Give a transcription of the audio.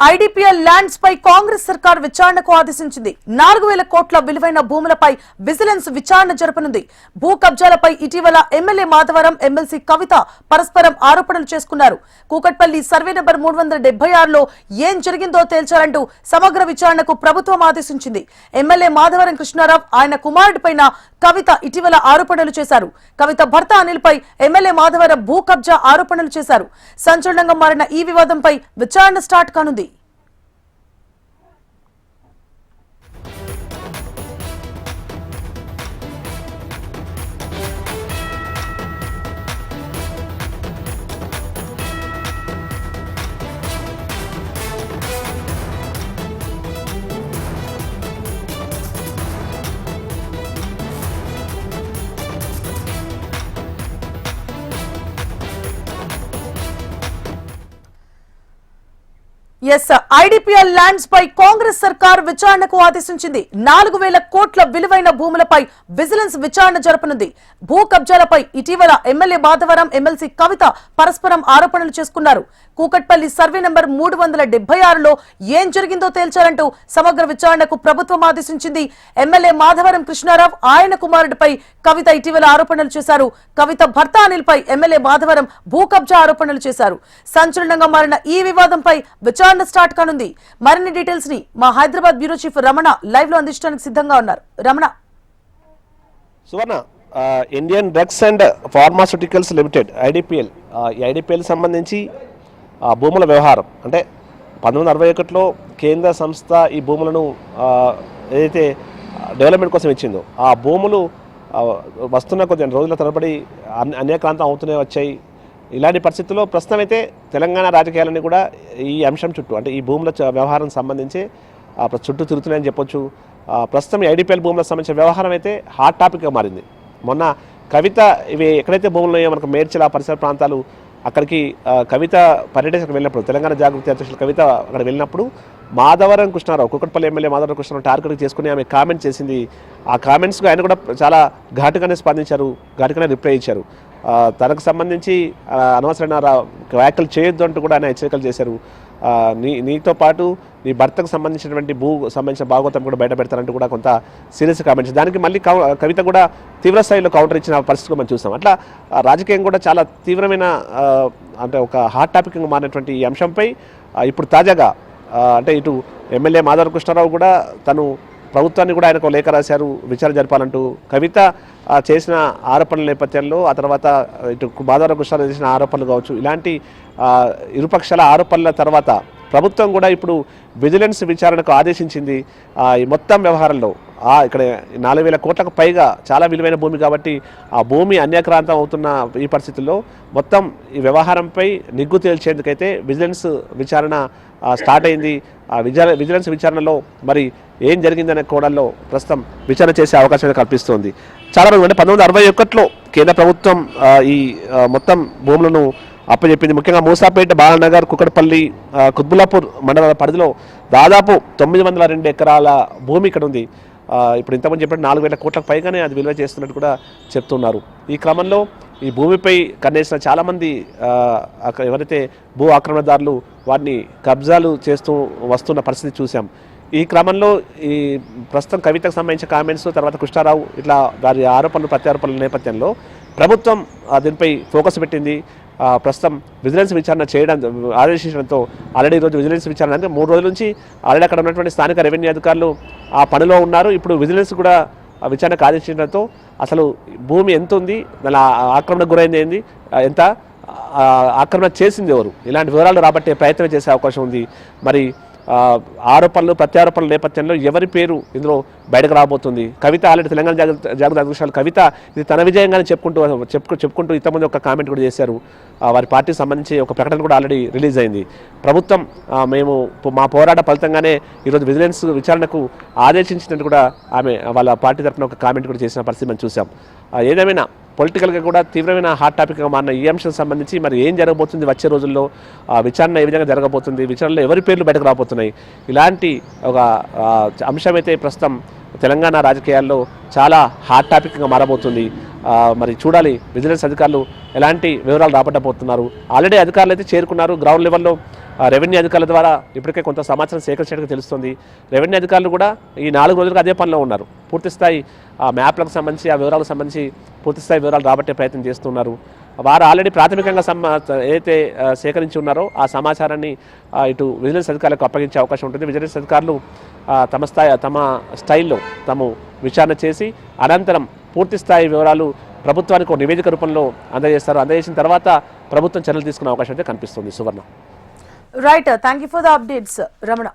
IDPL lands పై కాంగ్రెస్ సర్కార్ విచారణకు ఆదేశించింది. 4000 కోట్ల విలువైన భూములపై విజిలెన్స్ విచారణ జరపనుంది. భూ కబ్జాలపై ఇటీవల ఎమ్మెల్యే మాధవరం, ఎమ్మెల్సీ కవిత పరస్పరం ఆరోపణలు చేసుకున్నారు. కూకట్పల్లి సర్వే నెంబర్ 376లో ఏం జరిగిందో తేల్చాలంటూ సమగ్ర విచారణకు ప్రభుత్వం ఆదేశించింది. ఎమ్మెల్యే మాధవరం కృష్ణారావు, ఆయన కుమారుడిపైన కవిత ఇటీవల ఆరోపణలు చేశారు. కవిత భర్త అనిల్ పై ఎమ్మెల్యే మాధవరం భూ కబ్జా ఆరోపణలు చేశారు. సంచలనంగా మారిన ఈ వివాదంపై విచారణ స్టార్ట్ కానుంది. ఐడిపిఎల్ ల్యాండ్స్ పై కాంగ్రెస్ సర్కార్ విచారణకు ఆదేశించింది. 4000 కోట్ల విలువైన భూములపై విజిలెన్స్ విచారణ జరపనుంది. భూ కబ్జాలపై ఇటీవల ఎమ్మెల్యే మాధవరం, ఎమ్మెల్సీ కవిత పరస్పరం ఆరోపణలు చేసుకున్నారు. కూకట్పల్లి సర్వే నెంబర్ 376లో ఏం జరిగిందో తేల్చాలంటూ సమగ్ర విచారణకు ప్రభుత్వం ఆదేశించింది. ఎమ్మెల్యే మాధవరం కృష్ణారావు, ఆయన కుమారుడిపై కవిత ఇటీవల ఆరోపణలు చేశారు. కవిత భర్త అనిల్ పై ఎమ్మెల్యే మాధవరం భూ కబ్జా ఆరోపణలు చేశారు. సంచలనంగా మారిన ఈ వివాదంపై విచారణ స్టార్ట్ కానుంది. మరిన్ని డీటెయిల్స్ ని మా Hyderabad bureau chief Ramana live లో అందించడానికి సిద్ధంగా ఉన్నారు. Ramana. Suvarna, Indian drugs and pharmaceuticals limited IDPL, ఈ ఐడిపిఎల్ సంబంధించి భూముల వ్యవహారం అంటే 1961లో కేంద్ర సంస్థ ఈ భూములను ఏదైతే డెవలప్మెంట్ కోసం ఇచ్చిందో ఆ భూములు వస్తున్న కొద్ది రోజుల తరబడి అన్యాక్రాంతం అవుతూనే వచ్చాయి. ఇలాంటి పరిస్థితుల్లో ప్రస్తుతం అయితే తెలంగాణ రాజకీయాలన్నీ కూడా ఈ అంశం చుట్టూ అంటే ఈ భూముల వ్యవహారం సంబంధించి చుట్టూ తిరుగుతున్నాయని చెప్పొచ్చు. ప్రస్తుతం ఈ ఐడిపిఎల్ భూములకు సంబంధించిన వ్యవహారం అయితే హాట్ టాపిక్గా మారింది. మొన్న కవిత ఇవి ఎక్కడైతే భూములు ఉన్నాయో మనకు మేడ్చల పరిసర ప్రాంతాలు, అక్కడికి కవిత పర్యటనకు వెళ్ళినప్పుడు, తెలంగాణ జాగృతి అధ్యక్షులు కవిత అక్కడ వెళ్ళినప్పుడు మాధవరం కృష్ణారావు, కూకట్పల్లి ఎమ్మెల్యే మాధవరం కృష్ణారావు టార్గెట్ చేసుకుని ఆమె కామెంట్ చేసింది. ఆ కామెంట్స్కు ఆయన కూడా చాలా ఘాటుగానే స్పందించారు, ఘాటుగానే రిప్లై ఇచ్చారు. తనకు సంబంధించి అనవసరమైన వ్యాఖ్యలు చేయొద్దు అంటూ కూడా ఆయన హెచ్చరికలు చేశారు. నీతో పాటు నీ భర్తకు సంబంధించినటువంటి సంబంధించిన భాగవతం కూడా బయట పెడతారంటూ కూడా కొంత సీరియస్ కామెంట్స్. దానికి మళ్ళీ కవిత కూడా తీవ్ర స్థాయిలో కౌంటర్ ఇచ్చిన పరిస్థితి మనం చూసాం. అట్లా రాజకీయం కూడా చాలా తీవ్రమైన అంటే ఒక హాట్ టాపిక్ మారినటువంటి ఈ అంశంపై ఇప్పుడు తాజాగా అంటే ఇటు ఎమ్మెల్యే మాధవ కృష్ణారావు కూడా తను ప్రభుత్వాన్ని కూడా ఆయనకు లేఖ రాశారు విచారణ జరపాలంటూ. కవిత చేసిన ఆరోపణల నేపథ్యంలో ఆ తర్వాత ఇటు మాధవ కృష్ణారావు చేసిన ఆరోపణలు కావచ్చు, ఇలాంటి ఇరుపక్షాల ఆరోపణల తర్వాత ప్రభుత్వం కూడా ఇప్పుడు విజిలెన్స్ విచారణకు ఆదేశించింది. ఈ మొత్తం వ్యవహారంలో ఇక్కడ 4000 కోట్లకు పైగా చాలా విలువైన భూమి కాబట్టి ఆ భూమి అన్యాక్రాంతం అవుతున్న ఈ పరిస్థితుల్లో మొత్తం ఈ వ్యవహారంపై నిగ్గు తేల్చేందుకైతే విజిలెన్స్ విచారణ స్టార్ట్ అయింది. ఆ విజిలెన్స్ విచారణలో మరి ఏం జరిగిందనే కోణంలో ప్రస్తుతం విచారణ చేసే అవకాశం కల్పిస్తోంది. చాలా మంది అంటే 1961లో కేంద్ర ప్రభుత్వం ఈ మొత్తం భూములను అప్పచెప్పింది. ముఖ్యంగా మూసాపేట, బాలనగర్, కుకట్పల్లి, కుత్బుల్లాపూర్ మండలాల పరిధిలో దాదాపు 902 ఎకరాల భూమి ఇక్కడ ఉంది. ఇప్పుడు ఇంతకుముందు చెప్పినట్టు 4000 కోట్లకు పైగానే అది విలువ చేస్తున్నట్టు కూడా చెప్తున్నారు. ఈ క్రమంలో ఈ భూమిపై కన్నేసిన చాలామంది ఎవరైతే భూ ఆక్రమణదారులు వాటిని కబ్జాలు చేస్తూ వస్తున్న పరిస్థితి చూసాం. ఈ క్రమంలో ఈ ప్రస్తుతం కవితకు సంబంధించిన కామెంట్స్, తర్వాత కృష్ణారావు ఇట్లా వారి ఆరోపణలు ప్రత్యారోపణల నేపథ్యంలో ప్రభుత్వం దీనిపై ఫోకస్ పెట్టింది. ప్రస్తుతం విజిలెన్స్ విచారణ చేయడం ఆదేశించడంతో ఆల్రెడీ ఈరోజు విజిలెన్స్ విచారణ అంటే 3 రోజుల నుంచి ఆల్రెడీ అక్కడ ఉన్నటువంటి స్థానిక రెవెన్యూ అధికారులు ఆ పనిలో ఉన్నారు. ఇప్పుడు విజిలెన్స్ కూడా విచారణకు ఆదేశించడంతో అసలు భూమి ఎంత ఉంది, దాని ఆక్రమణకు గురైంది ఏంది, ఎంత ఆక్రమణ చేసింది ఎవరు, ఇలాంటి వివరాలు రాబట్టే ప్రయత్నం చేసే అవకాశం ఉంది. మరి ఆరోపణలు ప్రత్యారోపణల నేపథ్యంలో ఎవరి పేరు ఇందులో బయటకు రాబోతుంది. కవిత ఆల్రెడీ తెలంగాణ జాగృతి అధ్యక్షురాలు కవిత ఇది తన విజయంగానే చెప్పుకుంటూ ఇంతకుముందు ఒక కామెంట్ కూడా చేశారు. వారి పార్టీకి సంబంధించి ఒక ప్రకటన కూడా ఆల్రెడీ రిలీజ్ అయింది. ప్రభుత్వం మేము మా పోరాట ఫలితంగానే ఈరోజు విజిలెన్స్ విచారణకు ఆదేశించినట్టు కూడా ఆమె వాళ్ళ పార్టీ తరఫున ఒక కామెంట్ కూడా చేసిన పరిస్థితి మనం చూసాం. ఏదేమైనా పొలిటికల్గా కూడా తీవ్రమైన హాట్ టాపిక్గా మారిన ఈ అంశం సంబంధించి మరి ఏం జరగబోతుంది, వచ్చే రోజుల్లో విచారణ ఏ విధంగా జరగబోతుంది, విచారణలో ఎవరి పేర్లు బయటకు రాబోతున్నాయి, ఇలాంటి ఒక అంశం అయితే ప్రస్తుతం తెలంగాణ రాజకీయాల్లో చాలా హాట్ టాపిక్గా మారబోతుంది. మరి చూడాలి విజిలెన్స్ అధికారులు ఎలాంటి వివరాలు రాబట్టబోతున్నారు. ఆల్రెడీ అధికారులు అయితే చేరుకున్నారు, గ్రౌండ్ లెవెల్లో రెవెన్యూ అధికారుల ద్వారా ఇప్పటికే కొంత సమాచారం సేకరించినట్టుగా తెలుస్తుంది. రెవెన్యూ అధికారులు కూడా ఈ 4 రోజులుగా అదే పనిలో ఉన్నారు. పూర్తిస్థాయి ఆ మ్యాప్లకు సంబంధించి, ఆ వివరాలకు సంబంధించి పూర్తిస్థాయి వివరాలు రాబట్టే ప్రయత్నం చేస్తున్నారు. వారు ఆల్రెడీ ప్రాథమికంగా ఏదైతే సేకరించి ఉన్నారో ఆ సమాచారాన్ని ఇటు విజిలెన్స్ అధికారులకు అప్పగించే అవకాశం ఉంటుంది. విజిలెన్స్ అధికారులు తమ స్టైల్లో తాము విచారణ చేసి అనంతరం పూర్తిస్థాయి వివరాలు ప్రభుత్వానికి ఒక నివేదిక రూపంలో అందజేస్తారు. అందజేసిన తర్వాత ప్రభుత్వం చర్యలు తీసుకునే అవకాశం అయితే కనిపిస్తుంది. Suvarna. Right, thank you for the updates Ramana.